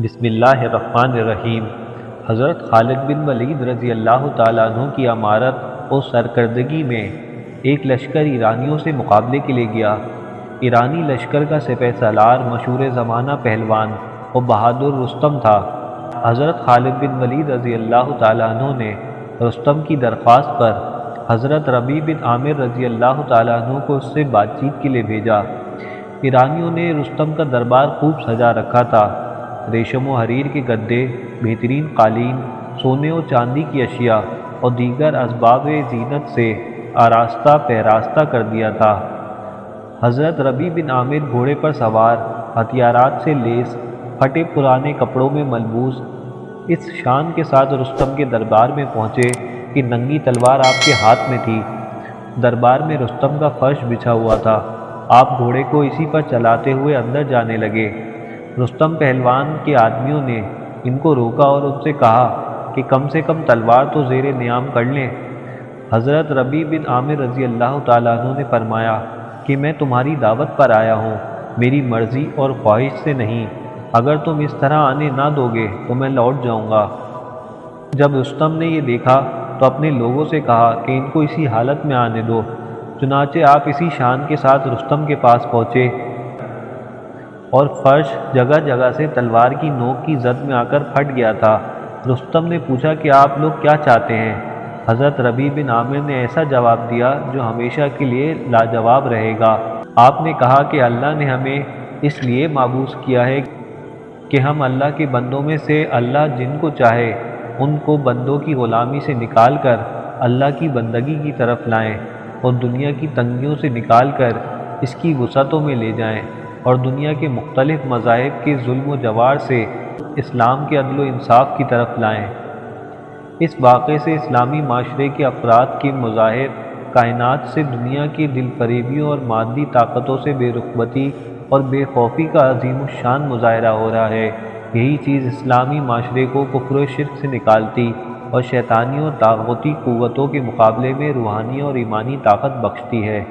بسم اللہ الرحمن الرحیم۔ حضرت خالد بن ولید رضی اللہ تعالیٰ عنہ کی امارت اور سرکردگی میں ایک لشکر ایرانیوں سے مقابلے کے لیے گیا۔ ایرانی لشکر کا سپہ سالار مشہور زمانہ پہلوان اور بہادر رستم تھا۔ حضرت خالد بن ولید رضی اللہ تعالیٰ عنہ نے رستم کی درخواست پر حضرت ربیع بن عامر رضی اللہ تعالیٰ عنہ کو اس سے بات چیت کے لیے بھیجا۔ ایرانیوں نے رستم کا دربار خوب سجا رکھا تھا۔ ریشم و حریر کے گدے، بہترین قالین، سونے اور چاندی کی اشیاء اور دیگر اسباب زینت سے آراستہ پیراستہ کر دیا تھا۔ حضرت ربیع بن عامر گھوڑے پر سوار، ہتھیارات سے لیس، پھٹے پرانے کپڑوں میں ملبوس، اس شان کے ساتھ رستم کے دربار میں پہنچے کہ ننگی تلوار آپ کے ہاتھ میں تھی۔ دربار میں رستم کا فرش بچھا ہوا تھا۔ آپ گھوڑے کو اسی پر چلاتے ہوئے اندر جانے لگے۔ رستم پہلوان کے آدمیوں نے ان کو روکا اور ان سے کہا کہ کم سے کم تلوار تو زیر نیام کر لیں۔ حضرت ربیع بن عامر رضی اللہ تعالیٰ عنہ نے فرمایا کہ میں تمہاری دعوت پر آیا ہوں، میری مرضی اور خواہش سے نہیں۔ اگر تم اس طرح آنے نہ دو گے تو میں لوٹ جاؤں گا۔ جب رستم نے یہ دیکھا تو اپنے لوگوں سے کہا کہ ان کو اسی حالت میں آنے دو۔ چنانچہ آپ اسی شان کے ساتھ رستم کے پاس پہنچے اور فرش جگہ جگہ سے تلوار کی نوک کی زد میں آ کر پھٹ گیا تھا۔ رستم نے پوچھا کہ آپ لوگ کیا چاہتے ہیں؟ حضرت ربیع بن عامر نے ایسا جواب دیا جو ہمیشہ کے لیے لاجواب رہے گا۔ آپ نے کہا کہ اللہ نے ہمیں اس لیے مابعوث کیا ہے کہ ہم اللہ کے بندوں میں سے اللہ جن کو چاہے ان کو بندوں کی غلامی سے نکال کر اللہ کی بندگی کی طرف لائیں اور دنیا کی تنگیوں سے نکال کر اس کی وسعتوں میں لے جائیں اور دنیا کے مختلف مذاہب کے ظلم و جوار سے اسلام کے عدل و انصاف کی طرف لائیں۔ اس واقعے سے اسلامی معاشرے کے افراد کے مظاہر کائنات سے دنیا کی دل فریبیوں اور مادی طاقتوں سے بے رغبتی اور بے خوفی کا عظیم الشان مظاہرہ ہو رہا ہے۔ یہی چیز اسلامی معاشرے کو کفر و شرک سے نکالتی اور شیطانی اور طاغوتی قوتوں کے مقابلے میں روحانی اور ایمانی طاقت بخشتی ہے۔